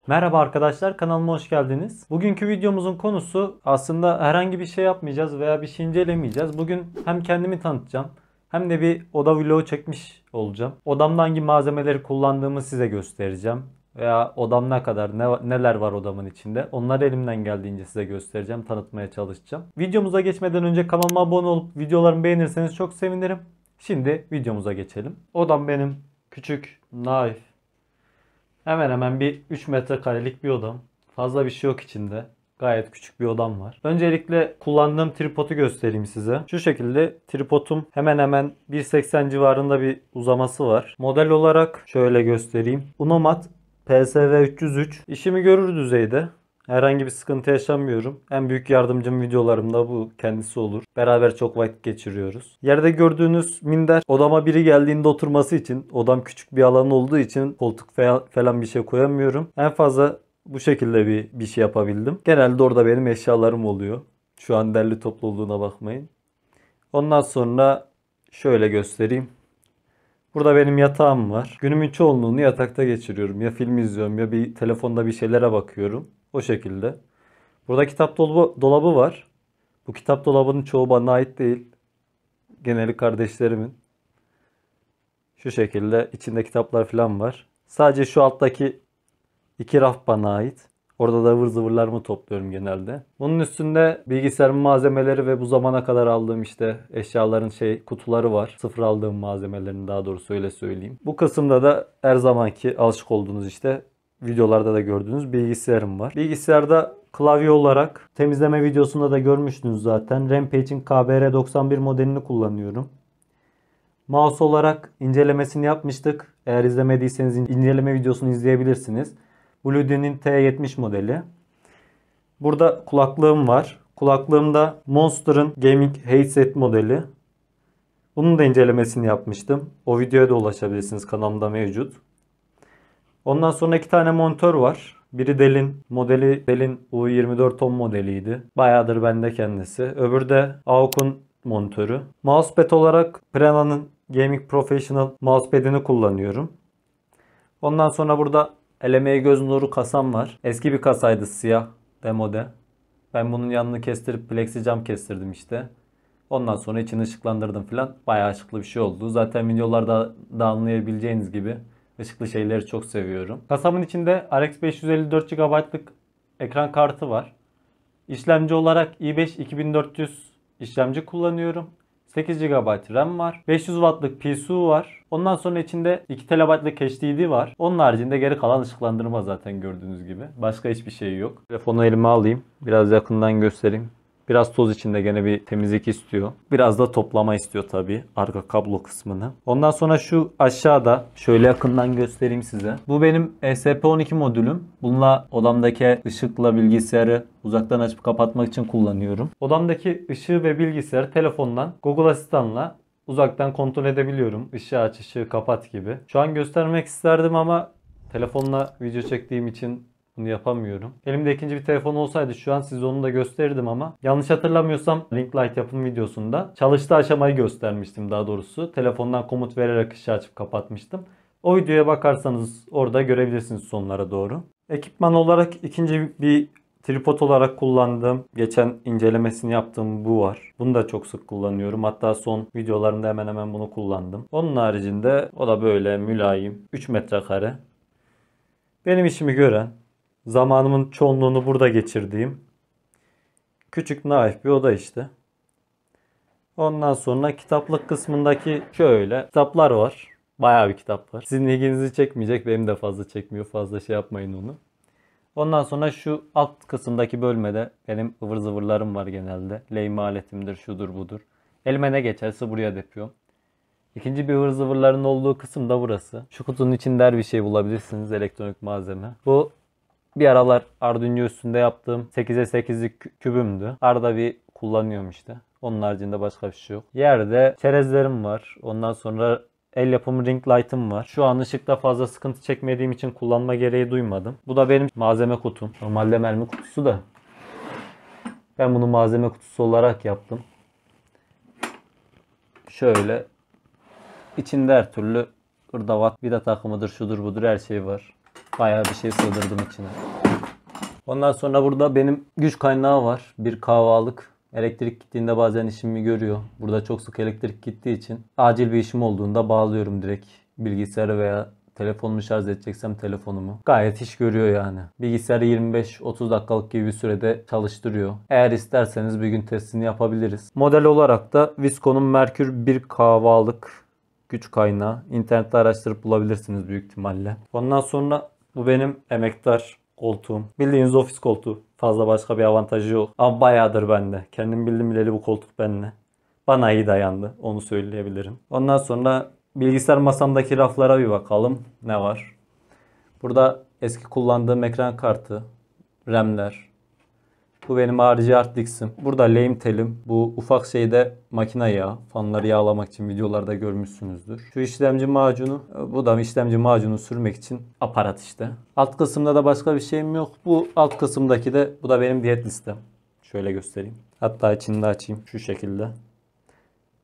Merhaba arkadaşlar, kanalıma hoş geldiniz. Bugünkü videomuzun konusu aslında herhangi bir şey yapmayacağız veya bir şey incelemeyeceğiz. Bugün hem kendimi tanıtacağım hem de bir oda vlogu çekmiş olacağım. Odamda hangi malzemeleri kullandığımı size göstereceğim. Veya odam ne kadar, neler var odamın içinde. Onları elimden geldiğince size göstereceğim, tanıtmaya çalışacağım. Videomuza geçmeden önce kanalıma abone olup videolarımı beğenirseniz çok sevinirim. Şimdi videomuza geçelim. Odam benim küçük, naif, hemen hemen bir 3 metrekarelik bir odam. Fazla bir şey yok içinde. Gayet küçük bir odam var. Öncelikle kullandığım tripodu göstereyim size. Şu şekilde tripodum hemen hemen 1.80 civarında bir uzaması var. Model olarak şöyle göstereyim. Unomat PSV 303. İşimi görür düzeyde. Herhangi bir sıkıntı yaşamıyorum. En büyük yardımcım videolarımda bu kendisi olur. Beraber çok vakit geçiriyoruz. Yerde gördüğünüz minder odama biri geldiğinde oturması için. Odam küçük bir alan olduğu için koltuk falan bir şey koyamıyorum. En fazla bu şekilde bir şey yapabildim. Genelde orada benim eşyalarım oluyor. Şu an derli toplu olduğuna bakmayın. Ondan sonra şöyle göstereyim. Burada benim yatağım var. Günümün çoğunluğunu yatakta geçiriyorum. Ya film izliyorum ya bir telefonda bir şeylere bakıyorum. O şekilde. Burada kitap dolabı var. Bu kitap dolabının çoğu bana ait değil. Geneli kardeşlerimin. Şu şekilde içinde kitaplar falan var. Sadece şu alttaki iki raf bana ait. Orada da ıvır zıvırlarımı topluyorum genelde. Bunun üstünde bilgisayarın malzemeleri ve bu zamana kadar aldığım işte eşyaların kutuları var. Sıfır aldığım malzemelerin, daha doğrusu öyle söyleyeyim. Bu kısımda da her zamanki alışık olduğunuz işte videolarda da gördüğünüz bilgisayarım var. Bilgisayarda klavye olarak temizleme videosunda da görmüştünüz zaten. Rampage'in KBR91 modelini kullanıyorum. Mouse olarak incelemesini yapmıştık. Eğer izlemediyseniz inceleme videosunu izleyebilirsiniz. Bluedyne'in T70 modeli. Burada kulaklığım var. Kulaklığımda Monster'ın Gaming Headset modeli. Bunun da incelemesini yapmıştım. O videoya da ulaşabilirsiniz. Kanalımda mevcut. Ondan sonra iki tane monitör var. Biri Dell'in modeli, Dell'in U2410 modeliydi. Bayağıdır bende kendisi. Öbürü de AOK'un monitörü. Mousepad olarak Prena'nın Gaming Professional mousepad'ini kullanıyorum. Ondan sonra burada LME göz nuru kasam var. Eski bir kasaydı, siyah demode. Ben bunun yanını kestirip plexi cam kestirdim işte. Ondan sonra içini ışıklandırdım falan. Bayağı ışıklı bir şey oldu. Zaten videolarda da anlayabileceğiniz gibi ışıklı şeyleri çok seviyorum. Kasamın içinde RX 554 GB'lık ekran kartı var. İşlemci olarak i5 2400 işlemci kullanıyorum. 8 GB RAM var. 500 Watt'lık PSU var. Ondan sonra içinde 2 TB'lık HDD var. Onun haricinde geri kalan ışıklandırma zaten gördüğünüz gibi. Başka hiçbir şey yok. Telefonu elime alayım. Biraz yakından göstereyim. Biraz toz içinde, gene bir temizlik istiyor. Biraz da toplama istiyor tabii arka kablo kısmını. Ondan sonra şu aşağıda şöyle yakından göstereyim size. Bu benim ESP12 modülüm. Bununla odamdaki ışıkla bilgisayarı uzaktan açıp kapatmak için kullanıyorum. Odamdaki ışığı ve bilgisayarı telefondan Google Asistan'la uzaktan kontrol edebiliyorum. Işığı aç, ışığı kapat gibi. Şu an göstermek isterdim ama telefonla video çektiğim için bunu yapamıyorum. Elimde ikinci bir telefon olsaydı şu an size onu da gösterirdim ama yanlış hatırlamıyorsam ring light yapım videosunda çalıştığı aşamayı göstermiştim daha doğrusu. Telefondan komut vererek ışığı açıp kapatmıştım. O videoya bakarsanız orada görebilirsiniz sonlara doğru. Ekipman olarak ikinci bir tripod olarak kullandığım, geçen incelemesini yaptığım bu var. Bunu da çok sık kullanıyorum. Hatta son videolarımda hemen hemen bunu kullandım. Onun haricinde o da böyle mülayim 3 metrekare. Benim işimi gören, zamanımın çoğunluğunu burada geçirdiğim küçük naif bir oda işte. Ondan sonra kitaplık kısmındaki şöyle kitaplar var. Bayağı bir kitap var. Sizin ilginizi çekmeyecek. Benim de fazla çekmiyor. Fazla şey yapmayın onu. Ondan sonra şu alt kısımdaki bölmede benim ıvır zıvırlarım var genelde. Lehime aletimdir, şudur budur. Elime ne geçerse buraya depiyorum. İkinci bir ıvır zıvırların olduğu kısım da burası. Şu kutunun içinde her bir şey bulabilirsiniz. Elektronik malzeme. Bu bir aralar Arduino üstünde yaptığım 8'e 8'lik kübümdü. Arada bir kullanıyorum işte. Onun haricinde başka bir şey yok. Yerde çerezlerim var. Ondan sonra el yapımı ring light'ım var. Şu an ışıkta fazla sıkıntı çekmediğim için kullanma gereği duymadım. Bu da benim malzeme kutum. Normalde mermi kutusu da. Ben bunu malzeme kutusu olarak yaptım. Şöyle içinde her türlü ırdavat, vida takımıdır, şudur budur her şey var. Bayağı bir şey sığdırdım içine. Ondan sonra burada benim güç kaynağı var. Bir kahvalık. Elektrik gittiğinde bazen işimi görüyor. Burada çok sık elektrik gittiği için acil bir işim olduğunda bağlıyorum direkt bilgisayarı veya telefonumu şarj edeceksem telefonumu. Gayet iş görüyor yani. Bilgisayarı 25-30 dakikalık gibi bir sürede çalıştırıyor. Eğer isterseniz bir gün testini yapabiliriz. Model olarak da Visco'nun Merkür 1 kahvalık güç kaynağı. İnternette araştırıp bulabilirsiniz büyük ihtimalle. Ondan sonra bu benim emektar koltuğum. Bildiğiniz ofis koltuğu. Fazla başka bir avantajı yok. Ama bayağıdır bende. Kendim bildim bileli bu koltuk bende. Bana iyi dayandı. Onu söyleyebilirim. Ondan sonra bilgisayar masamdaki raflara bir bakalım. Ne var? Burada eski kullandığım ekran kartı, RAM'ler. Bu benim harici hard disk'im. Burada lehim telim. Bu ufak şeyde makine yağı. Fanları yağlamak için videolarda görmüşsünüzdür. Şu işlemci macunu. Bu da işlemci macunu sürmek için aparat işte. Alt kısımda da başka bir şeyim yok. Bu alt kısımdaki de bu da benim diyet listem. Şöyle göstereyim. Hatta içini de açayım şu şekilde.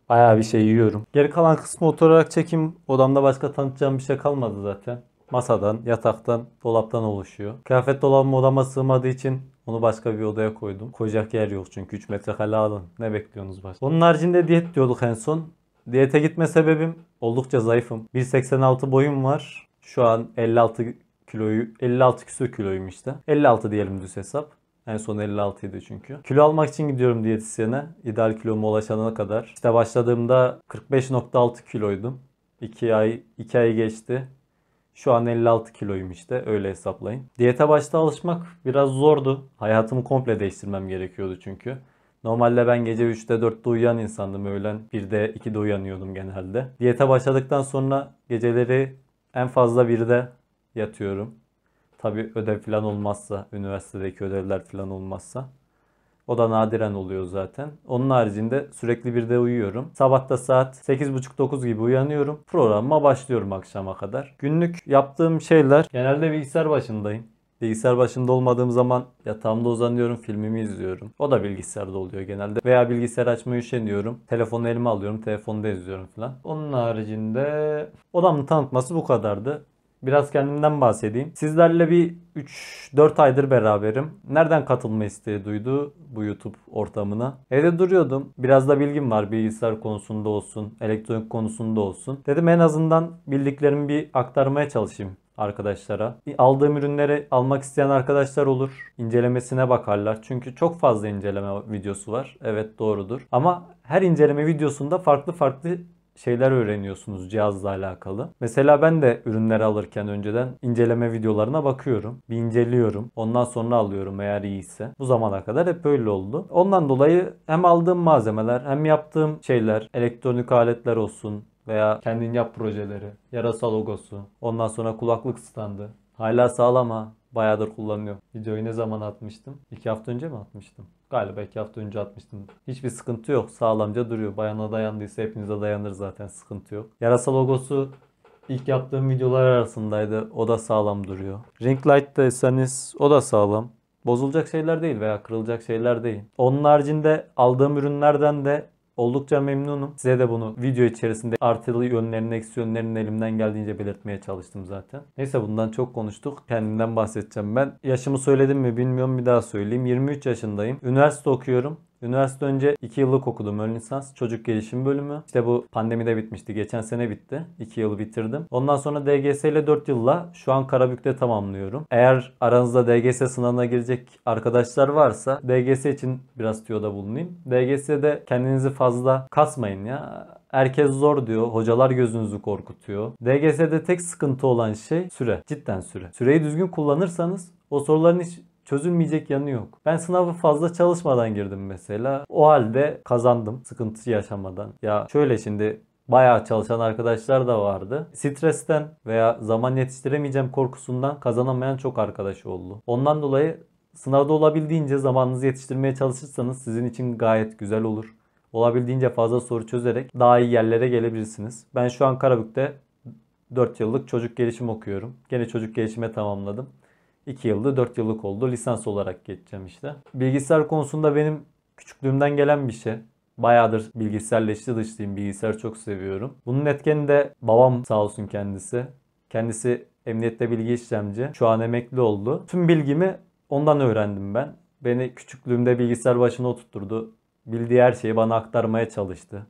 Bayağı bir şey yiyorum. Geri kalan kısmı oturarak çekeyim. Odamda başka tanıtacağım bir şey kalmadı zaten. Masadan, yataktan, dolaptan oluşuyor. Kıyafet dolabım odama sığmadığı için onu başka bir odaya koydum. Koyacak yer yok çünkü 3 metrekare alan. Ne bekliyorsunuz başka? Onun haricinde diyet diyorduk en son. Diyete gitme sebebim oldukça zayıfım. 1.86 boyum var. Şu an 56 küsur kiloyum işte. 56 diyelim düz hesap. En son 56 idi çünkü. Kilo almak için gidiyorum diyetisyene. İdeal kiloma ulaşana kadar. İşte başladığımda 45.6 kiloydum. 2 ay geçti. Şu an 56 kiloyum işte. Öyle hesaplayın. Diyete başta alışmak biraz zordu. Hayatımı komple değiştirmem gerekiyordu çünkü. Normalde ben gece 3'te 4'te uyuyan insandım. Öğlen 1'de 2'de uyanıyordum genelde. Diyete başladıktan sonra geceleri en fazla 1'de yatıyorum. Tabii ödev falan olmazsa, üniversitedeki ödevler falan olmazsa. O da nadiren oluyor zaten. Onun haricinde sürekli bir de uyuyorum. Sabah da saat 8.30-9 gibi uyanıyorum. Programıma başlıyorum akşama kadar. Günlük yaptığım şeyler genelde bilgisayar başındayım. Bilgisayar başında olmadığım zaman yatağımda uzanıyorum, filmimi izliyorum. O da bilgisayarda oluyor genelde. Veya bilgisayar açmaya üşeniyorum. Telefonu elime alıyorum, telefonda izliyorum falan. Onun haricinde odamın tanıtması bu kadardı. Biraz kendimden bahsedeyim. Sizlerle bir 3-4 aydır beraberim. Nereden katılma isteği duydu bu YouTube ortamına? Evde duruyordum. Biraz da bilgim var bilgisayar konusunda olsun, elektronik konusunda olsun. Dedim en azından bildiklerimi bir aktarmaya çalışayım arkadaşlara. Aldığım ürünleri almak isteyen arkadaşlar olur. İncelemesine bakarlar. Çünkü çok fazla inceleme videosu var. Evet doğrudur. Ama her inceleme videosunda farklı farklı şeyler öğreniyorsunuz cihazla alakalı. Mesela ben de ürünleri alırken önceden inceleme videolarına bakıyorum. Bir inceliyorum. Ondan sonra alıyorum eğer iyiyse. Bu zamana kadar hep öyle oldu. Ondan dolayı hem aldığım malzemeler hem yaptığım şeyler, elektronik aletler olsun veya kendin yap projeleri, yarasa logosu, ondan sonra kulaklık standı. Hala sağlam ha. Bayağıdır kullanıyorum. Videoyu ne zaman atmıştım? 2 hafta önce mi atmıştım? Galiba 2 hafta önce atmıştım. Hiçbir sıkıntı yok. Sağlamca duruyor. Bayana dayandıysa hepinize dayanır zaten. Sıkıntı yok. Yarasa logosu ilk yaptığım videolar arasındaydı. O da sağlam duruyor. Ring light deseniz o da sağlam. Bozulacak şeyler değil veya kırılacak şeyler değil. Onun haricinde aldığım ürünlerden de oldukça memnunum. Size de bunu video içerisinde artılı yönlerini, eksi yönlerini elimden geldiğince belirtmeye çalıştım zaten. Neyse bundan çok konuştuk. Kendimden bahsedeceğim ben. Yaşımı söyledim mi bilmiyorum, bir daha söyleyeyim. 23 yaşındayım. Üniversite okuyorum. Üniversite önce 2 yıllık okudum ön lisans. Çocuk gelişim bölümü. İşte bu pandemide bitmişti. Geçen sene bitti. 2 yılı bitirdim. Ondan sonra DGS ile 4 yılla şu an Karabük'te tamamlıyorum. Eğer aranızda DGS sınavına girecek arkadaşlar varsa DGS için biraz tüyoda bulunayım. DGS'de kendinizi fazla kasmayın ya. Herkes zor diyor. Hocalar gözünüzü korkutuyor. DGS'de tek sıkıntı olan şey süre. Cidden süre. Süreyi düzgün kullanırsanız o soruların hiç çözülmeyecek yanı yok. Ben sınavı fazla çalışmadan girdim mesela. O halde kazandım sıkıntı yaşamadan. Ya şöyle şimdi bayağı çalışan arkadaşlar da vardı. Stresten veya zaman yetiştiremeyeceğim korkusundan kazanamayan çok arkadaş oldu. Ondan dolayı sınavda olabildiğince zamanınızı yetiştirmeye çalışırsanız sizin için gayet güzel olur. Olabildiğince fazla soru çözerek daha iyi yerlere gelebilirsiniz. Ben şu an Karabük'te 4 yıllık çocuk gelişim okuyorum. Gene çocuk gelişime tamamladım. 2 yılda 4 yıllık oldu. Lisans olarak geçeceğim işte. Bilgisayar konusunda benim küçüklüğümden gelen bir şey. Bayağıdır bilgisayarla içli dışlıyım. Bilgisayarı çok seviyorum. Bunun etkeni de babam sağ olsun kendisi. Kendisi Emniyette bilgi işlemci. Şu an emekli oldu. Tüm bilgimi ondan öğrendim ben. Beni küçüklüğümde bilgisayar başına oturtturdu. Bildiği her şeyi bana aktarmaya çalıştı.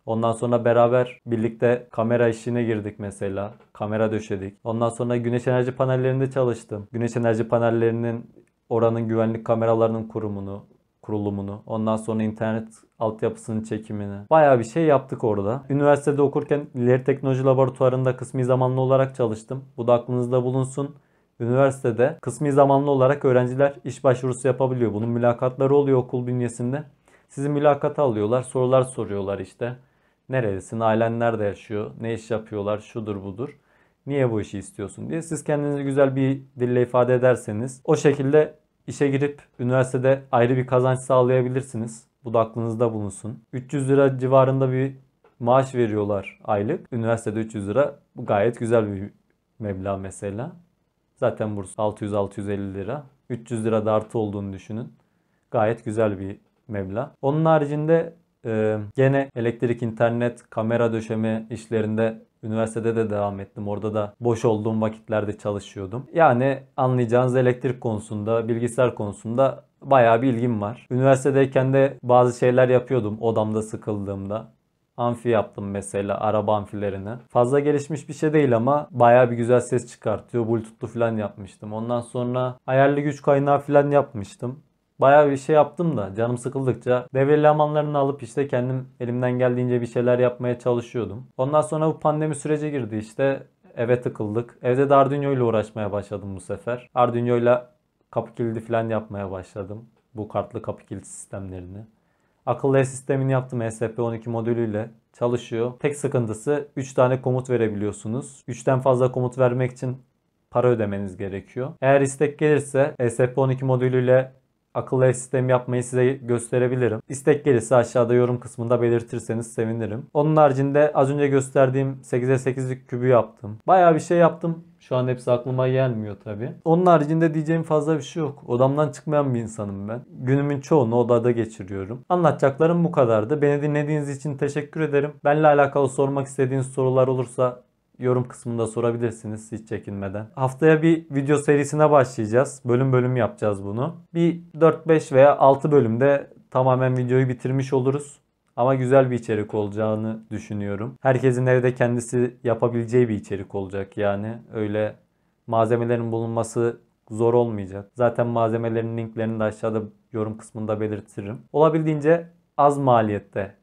Ondan sonra beraber birlikte kamera işine girdik mesela. Kamera döşedik. Ondan sonra güneş enerji panellerinde çalıştım. Güneş enerji panellerinin oranın güvenlik kameralarının kurulumunu, ondan sonra internet altyapısının çekimini. Bayağı bir şey yaptık orada. Üniversitede okurken ileri teknoloji laboratuvarında kısmi zamanlı olarak çalıştım. Bu da aklınızda bulunsun. Üniversitede kısmi zamanlı olarak öğrenciler iş başvurusu yapabiliyor. Bunun mülakatları oluyor okul bünyesinde. Sizi mülakata alıyorlar, sorular soruyorlar işte. Nerelisin, ailen nerede yaşıyor, ne iş yapıyorlar, şudur budur. Niye bu işi istiyorsun diye. Siz kendinizi güzel bir dille ifade ederseniz o şekilde işe girip üniversitede ayrı bir kazanç sağlayabilirsiniz. Bu da aklınızda bulunsun. 300 lira civarında bir maaş veriyorlar aylık. Üniversitede 300 lira bu gayet güzel bir meblağ mesela. Zaten burs 600-650 lira. 300 lira da artı olduğunu düşünün. Gayet güzel bir meblağ. Onun haricinde gene elektrik, internet, kamera döşeme işlerinde üniversitede de devam ettim. Orada da boş olduğum vakitlerde çalışıyordum. Yani anlayacağınız elektrik konusunda, bilgisayar konusunda bayağı bir ilgim var. Üniversitedeyken de bazı şeyler yapıyordum odamda sıkıldığımda. Amfi yaptım mesela, araba amfilerini. Fazla gelişmiş bir şey değil ama bayağı bir güzel ses çıkartıyor. Bluetooth'lu falan yapmıştım. Ondan sonra ayarlı güç kaynağı falan yapmıştım. Bayağı bir şey yaptım da canım sıkıldıkça devre elemanlarını alıp işte kendim elimden geldiğince bir şeyler yapmaya çalışıyordum. Ondan sonra bu pandemi süreci girdi işte. Eve tıkıldık. Evde de Arduino ile uğraşmaya başladım bu sefer. Arduino ile kapı kilidi falan yapmaya başladım. Bu kartlı kapı kilit sistemlerini. Akıllı ev sistemini yaptım ESP12 modülüyle. Çalışıyor. Tek sıkıntısı 3 tane komut verebiliyorsunuz. 3'ten fazla komut vermek için para ödemeniz gerekiyor. Eğer istek gelirse ESP12 modülüyle akıllı ev sistemi yapmayı size gösterebilirim. İstek gelirse aşağıda yorum kısmında belirtirseniz sevinirim. Onun haricinde az önce gösterdiğim 8'e 8'lik kübü yaptım. Bayağı bir şey yaptım. Şu an hepsi aklıma gelmiyor tabii. Onun haricinde diyeceğim fazla bir şey yok. Odamdan çıkmayan bir insanım ben. Günümün çoğunu odada geçiriyorum. Anlatacaklarım bu kadardı. Beni dinlediğiniz için teşekkür ederim. Benimle alakalı sormak istediğiniz sorular olursa yorum kısmında sorabilirsiniz hiç çekinmeden. Haftaya bir video serisine başlayacağız. Bölüm bölüm yapacağız bunu. Bir 4-5 veya 6 bölümde tamamen videoyu bitirmiş oluruz. Ama güzel bir içerik olacağını düşünüyorum. Herkesin evde kendisi yapabileceği bir içerik olacak yani. Öyle malzemelerin bulunması zor olmayacak. Zaten malzemelerin linklerini de aşağıda yorum kısmında belirtirim. Olabildiğince az maliyette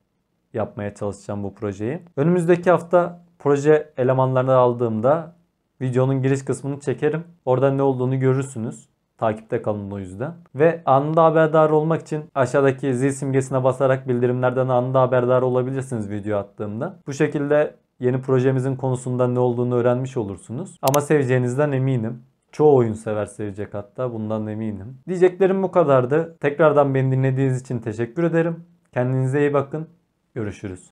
yapmaya çalışacağım bu projeyi. Önümüzdeki hafta proje elemanlarını aldığımda videonun giriş kısmını çekerim. Orada ne olduğunu görürsünüz. Takipte kalın o yüzden. Ve anında haberdar olmak için aşağıdaki zil simgesine basarak bildirimlerden anında haberdar olabilirsiniz video attığımda. Bu şekilde yeni projemizin konusunda ne olduğunu öğrenmiş olursunuz. Ama seveceğinizden eminim. Çoğu oyun sever sevecek hatta bundan eminim. Diyeceklerim bu kadardı. Tekrardan beni dinlediğiniz için teşekkür ederim. Kendinize iyi bakın. Görüşürüz.